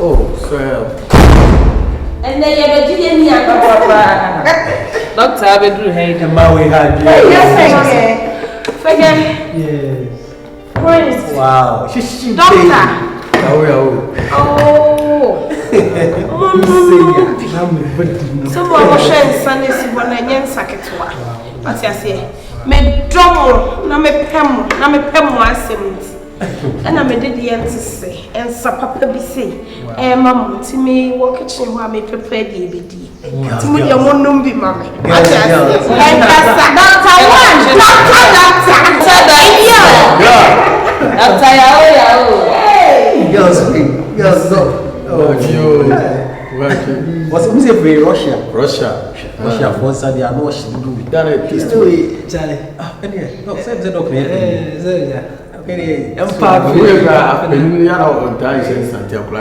Oh, swell. And then you're doing Doctor, I will do hate The Maui had yes, forget. Yes. Prince. Wow. She's Doctor. Oh. Someone was sharing Sundays when I am Saketwa. What I say? Me double, na me pem once. And I made the answer say, and Papa be say, Mamma, to me, walk kitchen while me prepare the ABD. To me, your one number, mammy. What's it say Russia? Russia for Saudi Arabia she do. That is still Charlie. No, say the doctor. Okay, empire. We are in our dice Santiago.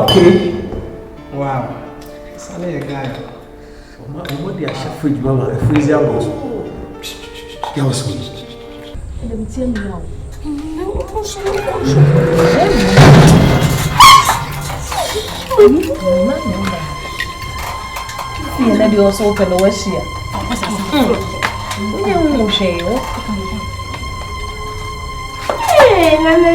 Okay. Wow. Sally a guy. What the chef fridge mama, freezer boss. Yes, Let me tell you now. Yeah, let me also open the wash here. Hey, Nana.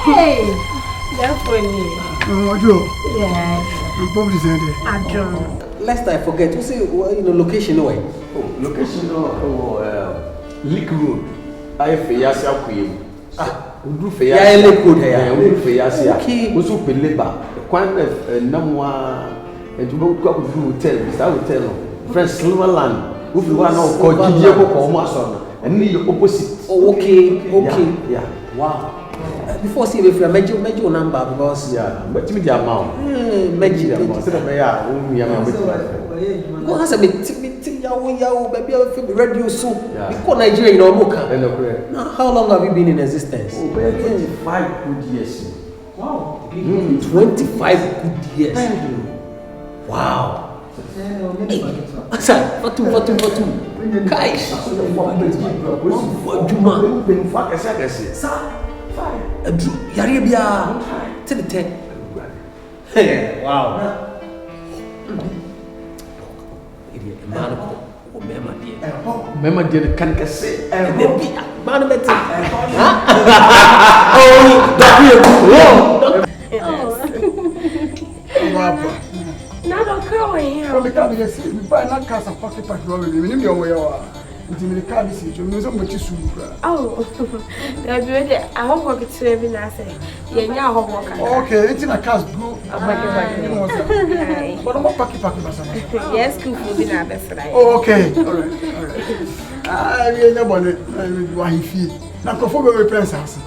Hey, that's funny. Lest I forget, you say location away. Oh, location Leak Road. I face out Queen. Udu fe ya lekud he udu fe ya sia usu pe labor kwan namwa edubo kwa ku hotel bisa hotel no friend Silverland ufi wa na ko jije ko mo aso no and the opposite. Oh, okay. Yeah. Wow. Before see if you major number because but me the amount major amount so me ya o mi amount go has a bit yawo baby radio so because Nigeria in Omoka. Now how long have you been in existence? Oh, 25 good years. Wow. 25 good years. Wow. Sir, what two? Kai. Yaribia. To the 10. Wow. Mema dia kan kase baby man better Now don't come here. Oh, the car is buy not cars of pocket patrol. We need your way. The car is you so much soon. Oh, I hope I get to every night. Yeah, okay, it's in a car's blue. But I'm not packet. Yes, cool for being a best. Okay, all right. I really know what he feels. Now, before we princess.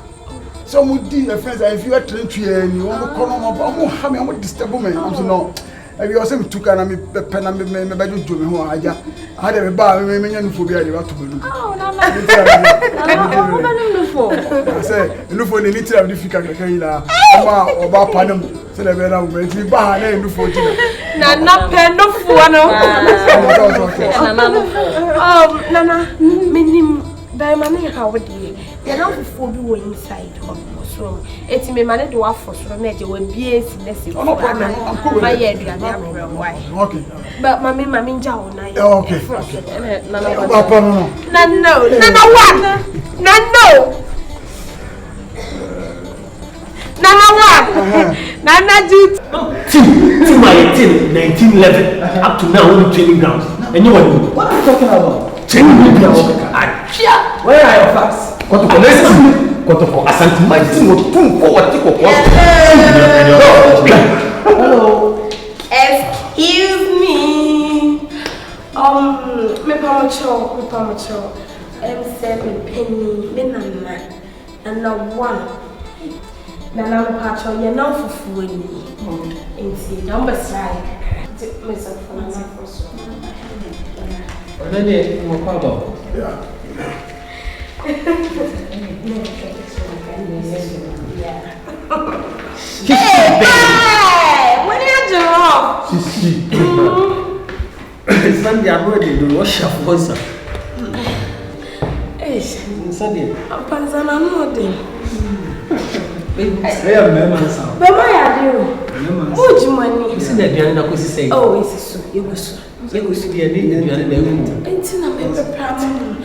Some would do a friend if you are trained to and you want to come on, I'm not disturb me. I'm no. I was saying to can me pen and me bedroom to me who I had a bar, me and phobia to do. Oh, no, I say, look for the little of the figure, or bar panel, so they were out to bar and look for dinner. Nana, pen no oh, Nana, meaning by money, how would you? You're not for you inside of room. It's me money to offer for me. You will be a necessary. No problem. I'm cool. My head, why? Okay. But Mammy Jow, okay. Nana did. Till my 1911 up to now only training grounds. And you what are you talking about? Training grounds. Where are your facts? Koto Asante hello. Excuse me. Me pamacho. Seven penny. Me nana. And now one. Nana pacho. You know for food. And see number slide. Myself for myself. Yeah. Hey, what are you doing? Sunday, I'm ready to wash up once. Sunday. I'm Panzana, no day. I am members. But why are you? Would you money? You see that Diana was saying, oh, it's so. You go so. you go see the idea and It's not a problem.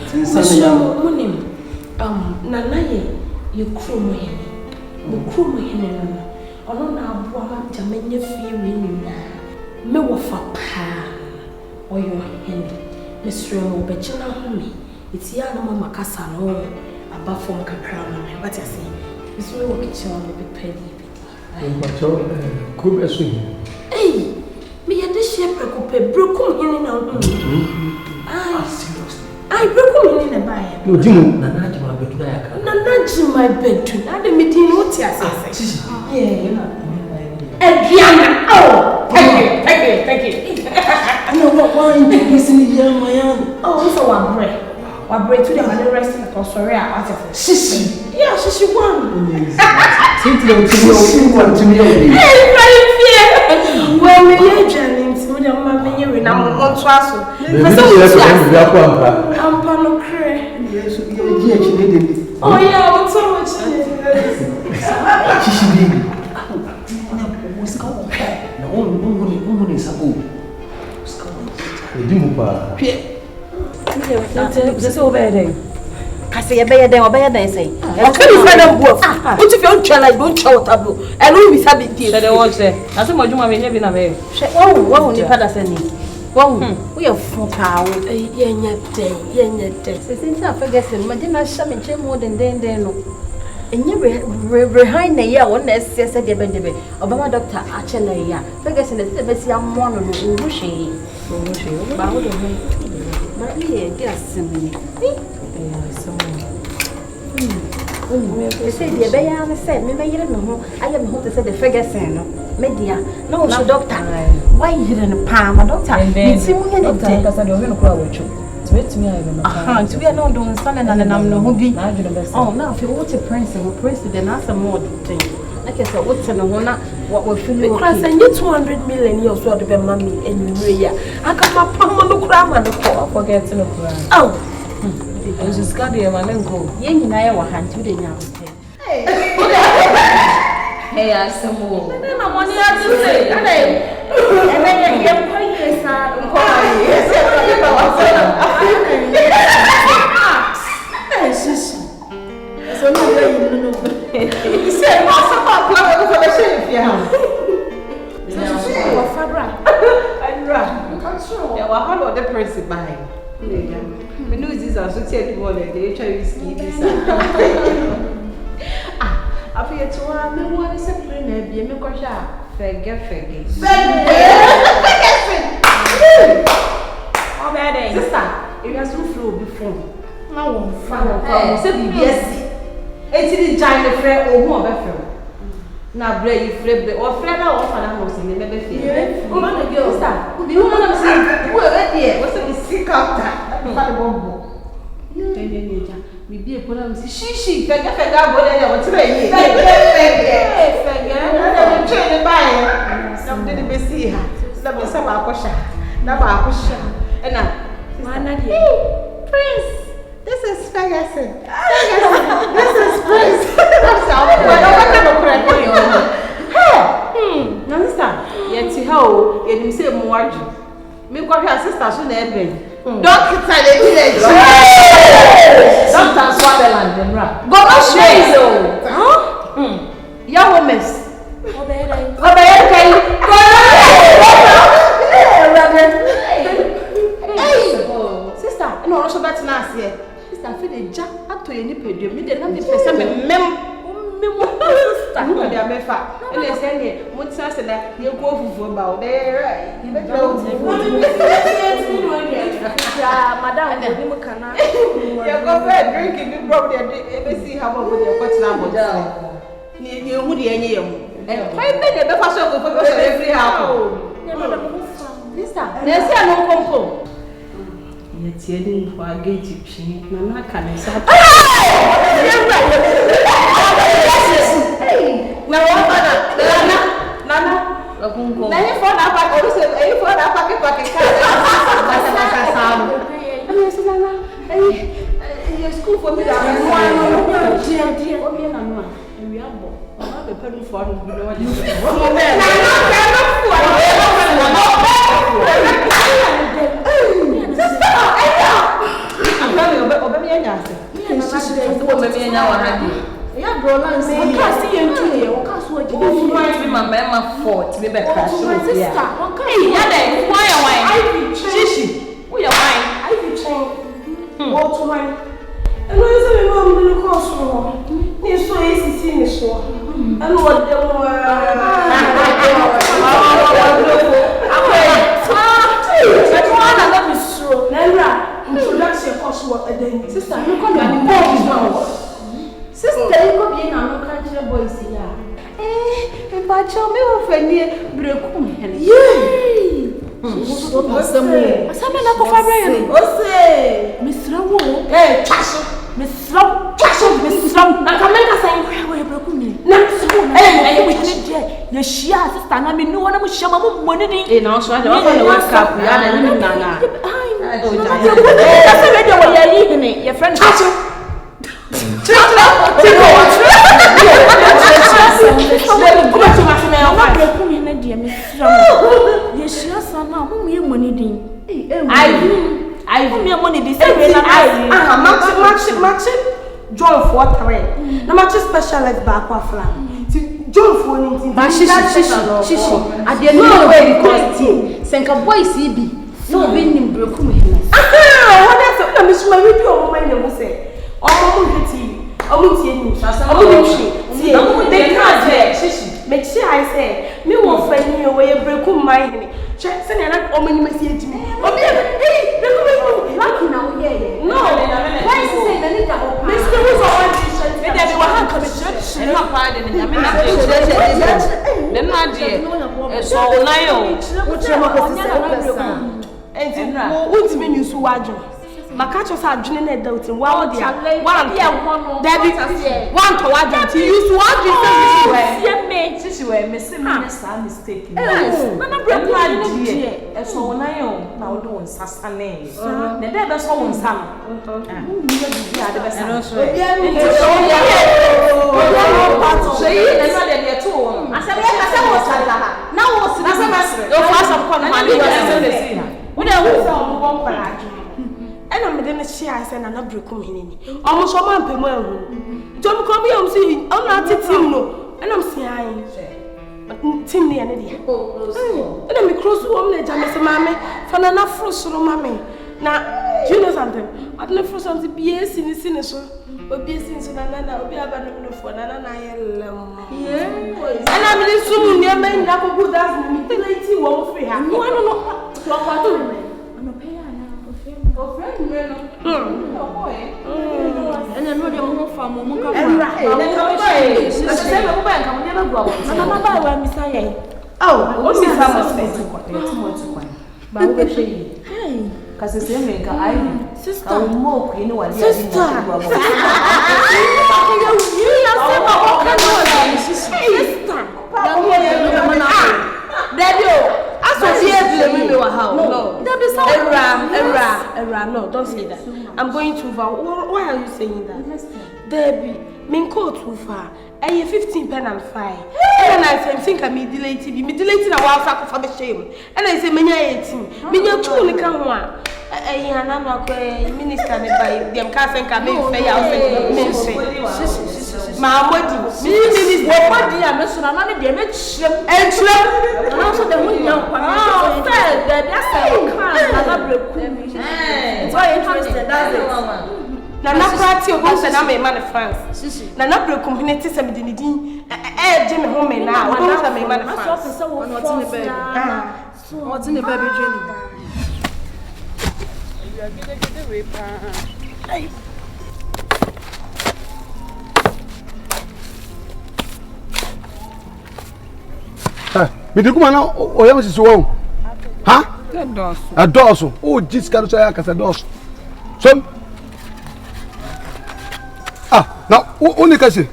Nanaye, you crew me. You crew me. I don't know what to make you feel in there. Me wafa pa or your hand. Mr. Obechina Homie. It's young Mamma Cassano above from Cacrown. What I say? It's real kitchen on the penny. Cool as we. Hey, me at the shepherd could pay broken in and I broke in a buyer. No, Jim, Nanaji, my bed. Nanaji, my bed to not the meeting. What's your sense? Yeah, Adriana. Oh, thank you. I know what wine is in the young man. Oh, so one bread. One bread to them and the rest of the sorry. Shishi. Yeah, Shishi won. Since you want to me, well, me Jennings, with a mamma, you and I'm on Swasso. I'm Panocre. Oh, yeah, what's so much? Shishi. Woman is a boo. This over there. I say a better than they say. I couldn't find a wolf. What if you're trying, don't show taboo? And we miss a bit deal. They won't say. I saw my Juma having a way. Oh, what you had us any? Well, we are for power. Since I forget, Madina Shaman more than they know. And you behind the year, one that says a debate. Obama doctor, actually, Ferguson is the best young one who bushy. But yeah, guess me. They say the Bayana said, me may know. I am home to say the Ferguson. Media, no, doctor. Why you didn't palm a doctor? It's him because I don't know with you. To me, I don't know. We are not doing something and I'm no hobby. Oh, now if you watch a prince, we'll praise the answer more thing. Like I said, what's an honor? What will feel because I need 200 million years old of a mommy and Maria. I got my palm on the crown and the poor forget to look around. Oh, it's just got the man go. Yen and I were hand to the now. Hey, I some more. And then I want to say, and then you're quite sad. So no, you said, what's about flower for the shape? Yeah, Fabra. I'm right. Yeah, well, how about the person behind? We know this associated one, they try to ski this. I feel to one, one is a friend, and be a microsha. Forget. How bad is sister? It has to flow before. No one found said yes. It's in China friend or more better. Now, brave, or friend or house in the baby. Oh, my girl, stop. You want to see who are there? What's a sick after? We be a put she, forget, what's the some didn't see her. Let me some aquasha. And now, Prince, this is Ferguson. This is Prince. That's how understand? Yet, how you say more. Me got her sister soon, Edwin. Doctor, Dr. Swadeland, go on, huh? Young woman. Sister, no, also that's nice here. Sister, feel the jack up to any pedium. Me, then, me, and they say, what's that? You go for about there, right? Madame, you go there drinking, you probably see how much what's now. You would hear and quite many of the fashion for every house. Sister, there's no compo. Yet, you didn't forget you, Nana can say. Now, Nana, school for me that yeah, bro, I can't see you too. I can't see what you might be my mama fault. Maybe crash. Why? Shishi. Who you wine? I be trained. What to wine? And what is the mom in the course room? It's so easy to see this one. And what the introduction course work again. Sister, you come and boys now. Sister, you come here and look at your boys here. Eh, but you me offend breakum. Yay! Asame na ko fabre. Ose, Mr. Wo. Eh, chaso. Mr. Na kameka say we breakum. Na eh, we dey. Ye shia sister na me no na mo shia ma mo money din. Eh, na so I dey want to work up ya na ni nana. Oh, that's a video where you're leaving it. Your friend. John for three. No match specialized back flan. John for anything. Shishi. At the end of the way, because Senka boy CB. No, being in Brokum. Aha! What else? I'm Miss Marie, or my name was say. Oh, they can't say. Make sure I say, me will find you away a Brokum mine. Check, send an old message to me. Oh, hey, lucky now, yeah. No, why is it that Nika? Mr. Who's all maybe everyone commission. I'm not pardon. I'm not dear. So, Lio. And what's been you so wide? My catchers are drinking a doubt in one day. One to watch you use one drink. Since you were missing a mistake. Yes, so when I own now doing Sassane. The dead is all some. And I'm going to share I said another breakum in almost a month per month. Don't come here, I'm saying, I'm not a team, no, and I'm saying, Tim near Nidia. And I'm a cross woman, Jamaica, mammy, for an afro solo mammy. Now, do you know something? I'd never for something BS in the sinister, but BS in Nana will be abandoned for Nana. And I'm really soon near men that will go down the lady won't free her. No, I don't know. And then what you want from Momuka? Oh, what's your family? Hey, because it's a sister, more you know what? Sister, no, don't say that. I'm going too far. Why are you saying that? Debbie, min go too far. I have 15 pen and 5. And I think I'm deleting. Me deleting a while for the shame. And I say, Menya 18. Menya 2 only come one. I am not a minister by them casting cabin. My wedding. Me, what dear, Mr. Anani, dear, and also the moon young. Oh, it's very interesting. That's it. Nana party of house and I'm a man of France. Nana broke community 17. Jimmy home now. I'm a man of France. What's in the baby journey? Me come now, o yam si so ha? A dosso. O dis quero sair a casa dosso. Som. Ah, não, onde que é?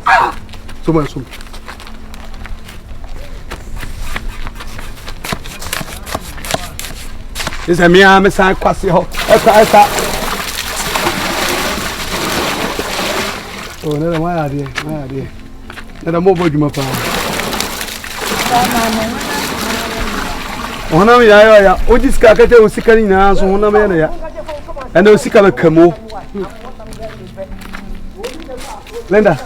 Ah! Soma. Esse é minha mensagem quase ho. Essa. Oh, no, my idea. Let a mobile you, my father. One of the what is Kakate was sick in house on one man, and no sick of a camo. Linda.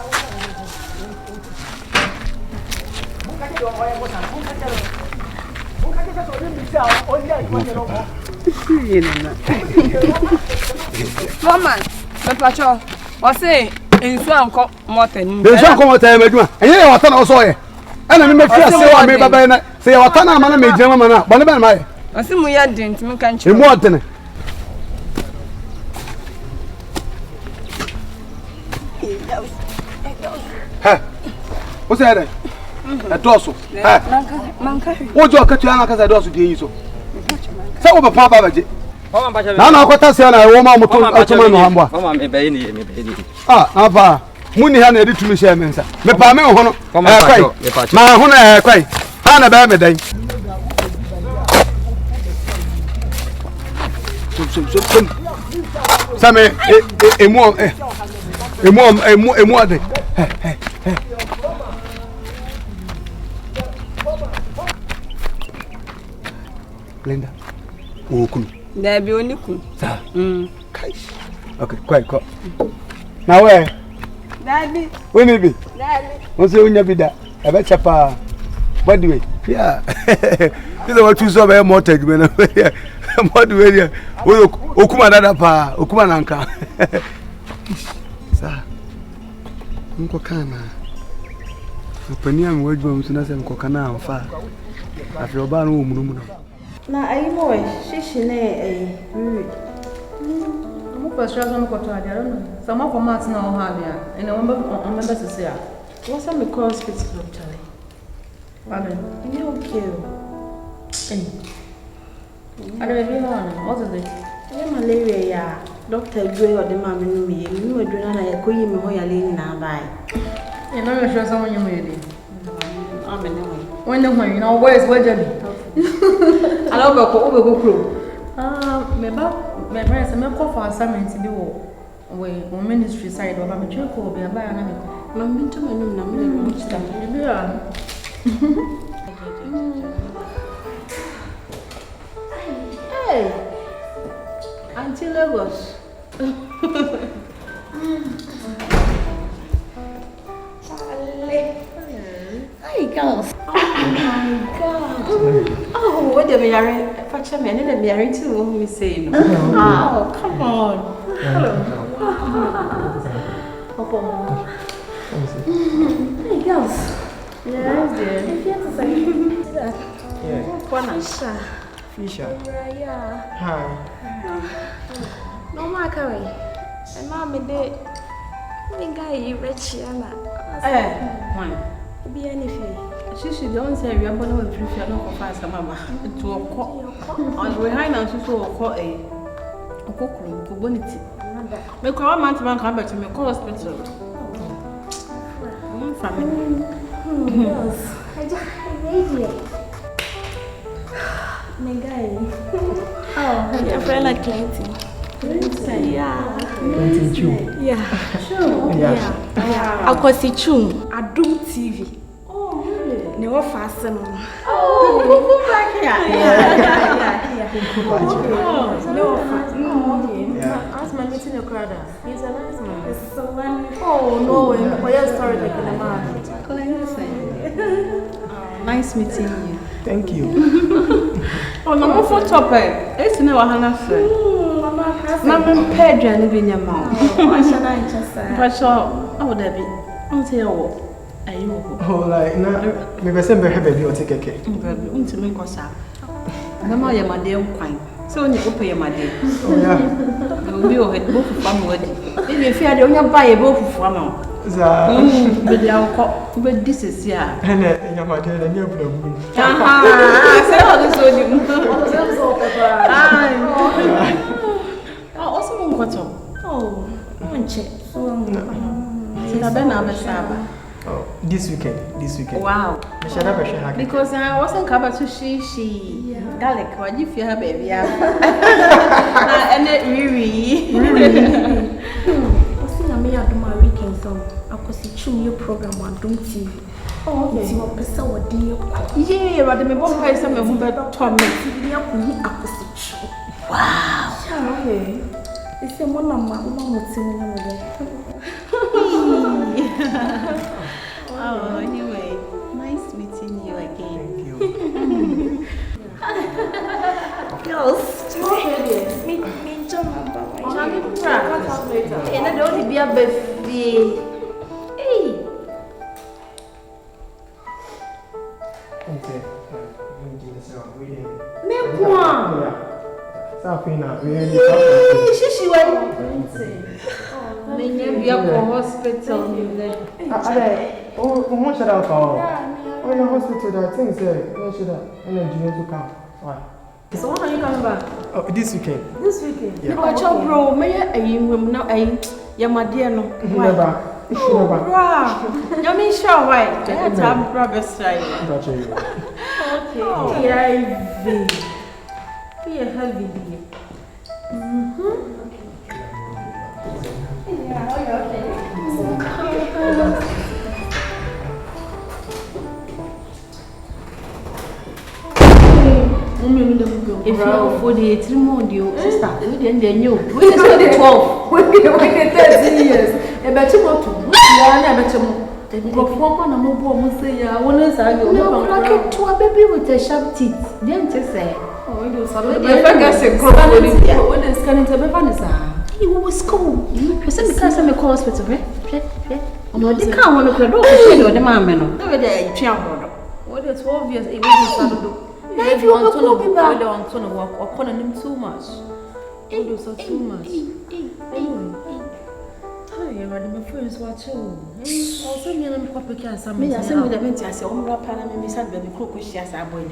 Woman, the patrol was saying, in some mountain. There's some comment I made, and you are not also. And I make sure I say, Baby, say, what time I made German, but about my. I see we had didn't make a You want to. What's that? A dorsal. What do you cut your because I do you so? So, Papa, now, what I say, I want to ah, Muni had a little share, Mensa. Me pa me hono. Ma hono e kwai. Ana ba me dai. Same emu ade. Linda. Okun. There be only kun. Sa. Okay, quite go. Now where? Daddy. When it be? Daddy. Once you never that. I bet chapa. By the way, yeah. This is what you saw very mortgage, man. What do you? Okuma dada pa, Okuma nanka. Sa. Nko kana. Opania mwejo msunasa nko kana amfa. Afro ba no munumu. Na ayi boy, shishi ne Persuasion got to Adiana. Some of Martin or Havia, and I remember to say, what's on the hospital, doctor? Pardon, You okay? I don't know what is it? Yeah, malaria, yeah. Doctor Gray or the mammy knew me. You were doing a queen in Hoyalin now by. You know, you're sure someone you made it. I'm in When the way, you know, where's Wedgely? I love a crew. My parents are not for assignment to do ministry side of a mature will be a buyer. My mentor, my name, which time you Hey, Auntie Lagos. Hi, girls. Oh my God. Oh, what the married? Patcha me, and then married too. We say, oh, come on. Hello. Hey, girls. Yes, dear. If you have to say that. Yeah. Fisher. Yeah. Hi. No, my carry. And mommy did. Me guy, you rich, Anna. Why? Be anything. She don't say we are born with free fear, no confess, Mamma. To a cock. On behind us, so call a cockroach, to bonity. Make our man to come back to me, call hospital. Family. Yes. I just made it. My guy. Oh, your friend like Clinton. Yeah. Yeah. Sure. Yeah. I could see Chum. ADOM TV. Oh, really? Never fasten. Oh, back here. Yeah. No fasten. Yeah. Ask my meeting a crowd. He's a nice man. It's so wonderful. Oh, no way. Why are you story like in a man? Nice meeting you. Thank you. Oh, no more for topic. It's no one friend. Mama Pedro and Vinya Mount. But so, oh, Debbie, I'll tell you what. Oh, like, maybe I send her baby or take a cake. To make us up. No more, your mother, quite. So, you open your mother. Oh, yeah. You will be over both of them. If you fear, you buy a both from but this is yeah. And your mother, and your problem. Also, what's up? Oh, one check. Oh, this weekend. Wow. Because I wasn't covered to she garlic. What if you have baby? And it really. What's in a me at my weekend? thinking so. I could see your program on Doom TV. Oh, okay. See what person would do. Yeah, but the one place I'm going to tell me. Wow. Okay. It's a one of my Oh, anyway, nice meeting you again. girls. Me, John, and I don't be a birthday. Hey. Okay. Me point. Safina, we She went. Me be a hospital. Oh, should I call? Oh, in the hospital, that thing said, no, should I? And then you to come. Why? So when are you coming back? Oh, this weekend. This weekend? Yeah. But your bro, may I room now? You're my dear, no. Never. Oh, bro. You mean sure, why? I have to have brother's side. Got you. Okay. Heavy. Be a heavy. If you're for the 3 more, you sister, we didn't know. We just 12. We 13 years. A better what? Yeah, better more. Go for one more, say, I want to say, no, like to a baby with a sharp teeth. Didn't you say? oh, you saw If the I guess a crop when it's coming to Bevanessa. you was school. You said because I'm a hospital, no, they can't want to go to the mamma. No, they can't. What is 12 years? It was If you want to be back, don't want to work or calling him too much. You do so too much. Hey, my friends watch you. Also, me and Papa can some. I said, I said, I'm not planning to miss a baby cook, she has a boy.